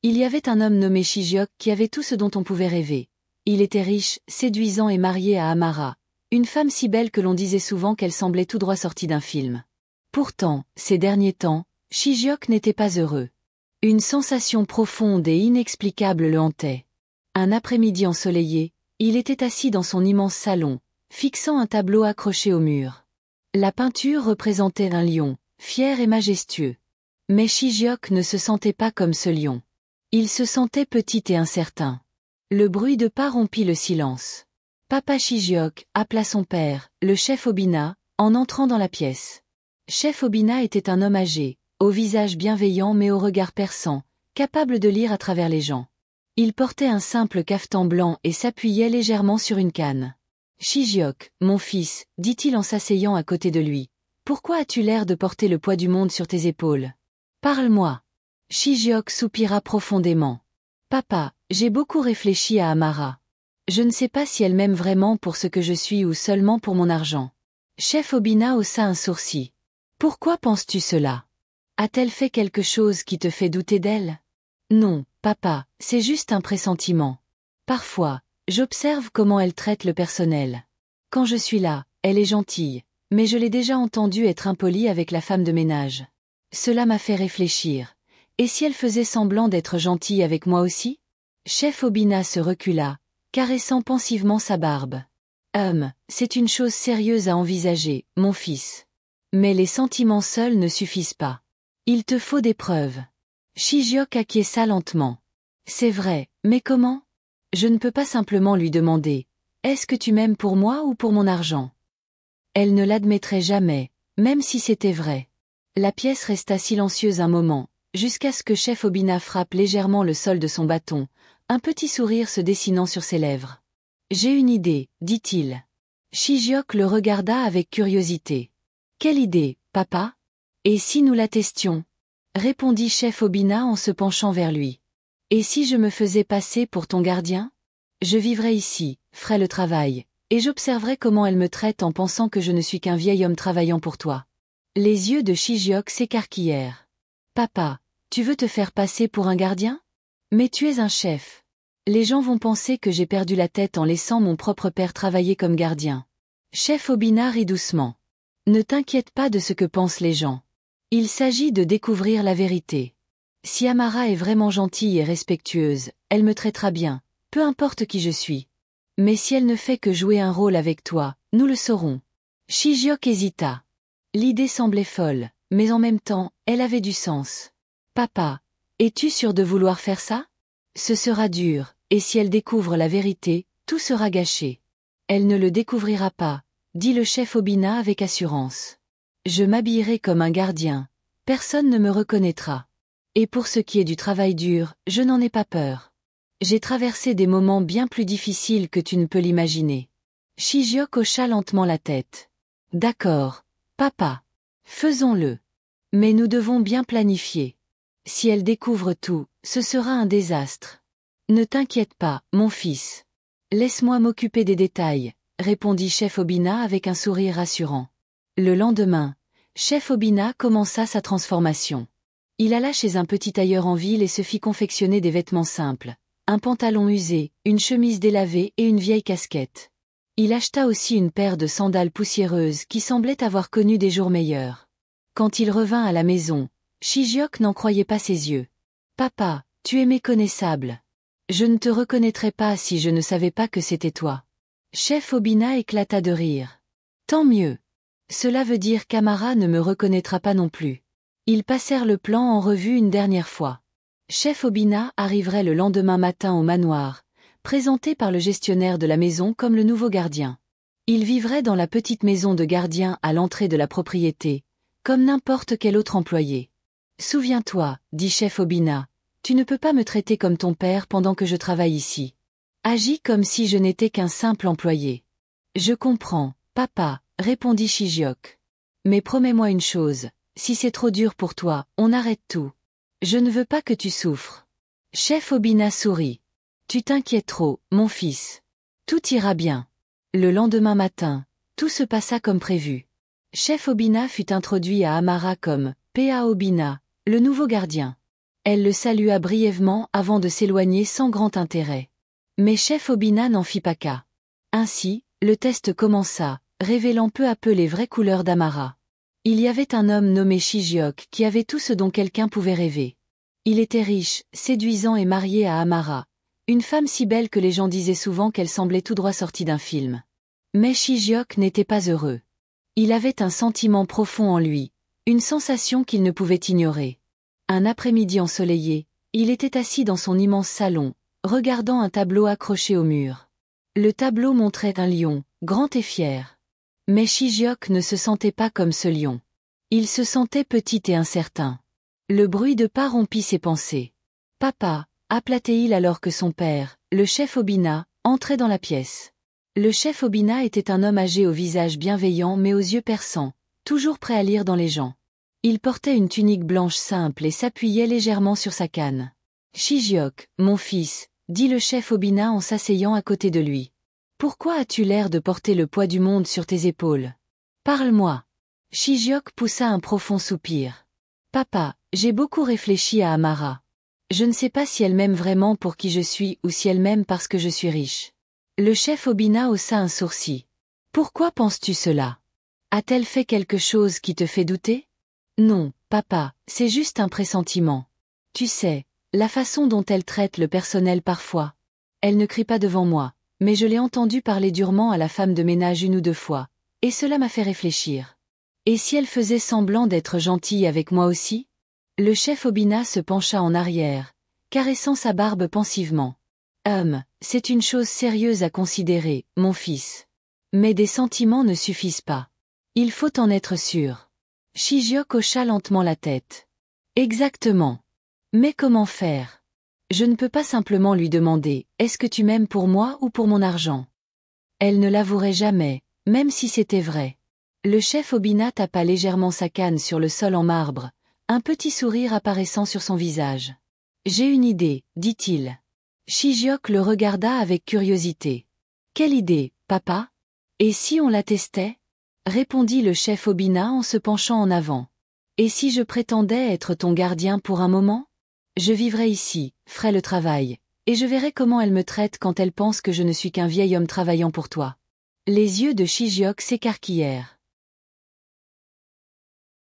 Il y avait un homme nommé Shijiok qui avait tout ce dont on pouvait rêver. Il était riche, séduisant et marié à Amara, une femme si belle que l'on disait souvent qu'elle semblait tout droit sortie d'un film. Pourtant, ces derniers temps, Shijiok n'était pas heureux. Une sensation profonde et inexplicable le hantait. Un après-midi ensoleillé, il était assis dans son immense salon, fixant un tableau accroché au mur. La peinture représentait un lion, fier et majestueux. Mais Shijiok ne se sentait pas comme ce lion. Il se sentait petit et incertain. Le bruit de pas rompit le silence. Papa Shijiok appela son père, le chef Obina, en entrant dans la pièce. Chef Obina était un homme âgé, au visage bienveillant mais au regard perçant, capable de lire à travers les gens. Il portait un simple cafetan blanc et s'appuyait légèrement sur une canne. « Shijiok, mon fils, dit-il en s'asseyant à côté de lui, pourquoi as-tu l'air de porter le poids du monde sur tes épaules? Parle-moi. » Shijiok soupira profondément. « Papa, j'ai beaucoup réfléchi à Amara. Je ne sais pas si elle m'aime vraiment pour ce que je suis ou seulement pour mon argent. » Chef Obina haussa un sourcil. « Pourquoi penses-tu cela? A-t-elle fait quelque chose qui te fait douter d'elle? » Non, papa, c'est juste un pressentiment. Parfois, j'observe comment elle traite le personnel. Quand je suis là, elle est gentille, mais je l'ai déjà entendue être impolie avec la femme de ménage. Cela m'a fait réfléchir. Et si elle faisait semblant d'être gentille avec moi aussi? Chef Obina se recula, caressant pensivement sa barbe. C'est une chose sérieuse à envisager, mon fils. Mais les sentiments seuls ne suffisent pas. Il te faut des preuves. Shijiok acquiesça lentement. C'est vrai, mais comment? Je ne peux pas simplement lui demander, est-ce que tu m'aimes pour moi ou pour mon argent? Elle ne l'admettrait jamais, même si c'était vrai. La pièce resta silencieuse un moment, jusqu'à ce que chef Obina frappe légèrement le sol de son bâton, un petit sourire se dessinant sur ses lèvres. J'ai une idée, dit-il. Shijiok le regarda avec curiosité. Quelle idée, papa? Et si nous la testions? Répondit chef Obina en se penchant vers lui. Et si je me faisais passer pour ton gardien? Je vivrais ici, ferais le travail, et j'observerais comment elle me traite en pensant que je ne suis qu'un vieil homme travaillant pour toi. Les yeux de Shijiok s'écarquillèrent. Papa, tu veux te faire passer pour un gardien? Mais tu es un chef. Les gens vont penser que j'ai perdu la tête en laissant mon propre père travailler comme gardien. Chef Obina rit doucement. Ne t'inquiète pas de ce que pensent les gens. Il s'agit de découvrir la vérité. Si Amara est vraiment gentille et respectueuse, elle me traitera bien, peu importe qui je suis. Mais si elle ne fait que jouer un rôle avec toi, nous le saurons. Shijiok hésita. L'idée semblait folle, mais en même temps, elle avait du sens. Papa, es-tu sûr de vouloir faire ça? Ce sera dur, et si elle découvre la vérité, tout sera gâché. Elle ne le découvrira pas, dit le chef Obina avec assurance. Je m'habillerai comme un gardien. Personne ne me reconnaîtra. Et pour ce qui est du travail dur, je n'en ai pas peur. J'ai traversé des moments bien plus difficiles que tu ne peux l'imaginer. Shijiok hocha lentement la tête. D'accord, papa. Faisons-le. Mais nous devons bien planifier. Si elle découvre tout, ce sera un désastre. Ne t'inquiète pas, mon fils. Laisse-moi m'occuper des détails, répondit chef Obina avec un sourire rassurant. Le lendemain, chef Obina commença sa transformation. Il alla chez un petit tailleur en ville et se fit confectionner des vêtements simples, un pantalon usé, une chemise délavée et une vieille casquette. Il acheta aussi une paire de sandales poussiéreuses qui semblaient avoir connu des jours meilleurs. Quand il revint à la maison, Shijiok n'en croyait pas ses yeux. « Papa, tu es méconnaissable. Je ne te reconnaîtrais pas si je ne savais pas que c'était toi. » Chef Obina éclata de rire. « Tant mieux. Cela veut dire qu'Amara ne me reconnaîtra pas non plus. » Ils passèrent le plan en revue une dernière fois. Chef Obina arriverait le lendemain matin au manoir, présenté par le gestionnaire de la maison comme le nouveau gardien. Il vivrait dans la petite maison de gardien à l'entrée de la propriété, comme n'importe quel autre employé. « Souviens-toi, dit chef Obina, tu ne peux pas me traiter comme ton père pendant que je travaille ici. Agis comme si je n'étais qu'un simple employé. »« Je comprends, papa, répondit Shijiok. Mais promets-moi une chose, si c'est trop dur pour toi, on arrête tout. Je ne veux pas que tu souffres. » Chef Obina sourit. « Tu t'inquiètes trop, mon fils. Tout ira bien. » Le lendemain matin, tout se passa comme prévu. Chef Obina fut introduit à Amara comme Pa Obina, le nouveau gardien. Elle le salua brièvement avant de s'éloigner sans grand intérêt. Mais chef Obina n'en fit pas cas. Ainsi, le test commença, révélant peu à peu les vraies couleurs d'Amara. Il y avait un homme nommé Shijiok qui avait tout ce dont quelqu'un pouvait rêver. Il était riche, séduisant et marié à Amara, une femme si belle que les gens disaient souvent qu'elle semblait tout droit sortie d'un film. Mais Shijiok n'était pas heureux. Il avait un sentiment profond en lui, une sensation qu'il ne pouvait ignorer. Un après-midi ensoleillé, il était assis dans son immense salon, regardant un tableau accroché au mur. Le tableau montrait un lion, grand et fier. Mais Shijiok ne se sentait pas comme ce lion. Il se sentait petit et incertain. Le bruit de pas rompit ses pensées. « Papa » appela-t-il alors que son père, le chef Obina, entrait dans la pièce. Le chef Obina était un homme âgé au visage bienveillant mais aux yeux perçants, toujours prêt à lire dans les gens. Il portait une tunique blanche simple et s'appuyait légèrement sur sa canne. « Shijiok, mon fils » dit le chef Obina en s'asseyant à côté de lui. « Pourquoi as-tu l'air de porter le poids du monde sur tes épaules? Parle-moi. » Shijiok poussa un profond soupir. « Papa, j'ai beaucoup réfléchi à Amara. Je ne sais pas si elle m'aime vraiment pour qui je suis ou si elle m'aime parce que je suis riche. » Le chef Obina haussa un sourcil. « Pourquoi penses-tu cela? A-t-elle fait quelque chose qui te fait douter? » « Non, papa, c'est juste un pressentiment. Tu sais, la façon dont elle traite le personnel parfois. Elle ne crie pas devant moi, mais je l'ai entendue parler durement à la femme de ménage une ou deux fois, et cela m'a fait réfléchir. Et si elle faisait semblant d'être gentille avec moi aussi? » Le chef Obina se pencha en arrière, caressant sa barbe pensivement. « C'est une chose sérieuse à considérer, mon fils. Mais des sentiments ne suffisent pas. Il faut en être sûr. » Shijiok hocha lentement la tête. « Exactement. Mais comment faire? Je ne peux pas simplement lui demander « Est-ce que tu m'aimes pour moi ou pour mon argent ?» Elle ne l'avouerait jamais, même si c'était vrai. Le chef Obina tapa légèrement sa canne sur le sol en marbre, un petit sourire apparaissant sur son visage. « J'ai une idée, dit-il. » Shijiok le regarda avec curiosité. « Quelle idée, papa? Et si on la testait? » Répondit le chef Obina en se penchant en avant. « Et si je prétendais être ton gardien pour un moment? Je vivrais ici, ferais le travail, et je verrais comment elle me traite quand elle pense que je ne suis qu'un vieil homme travaillant pour toi. » Les yeux de Shijiok s'écarquillèrent.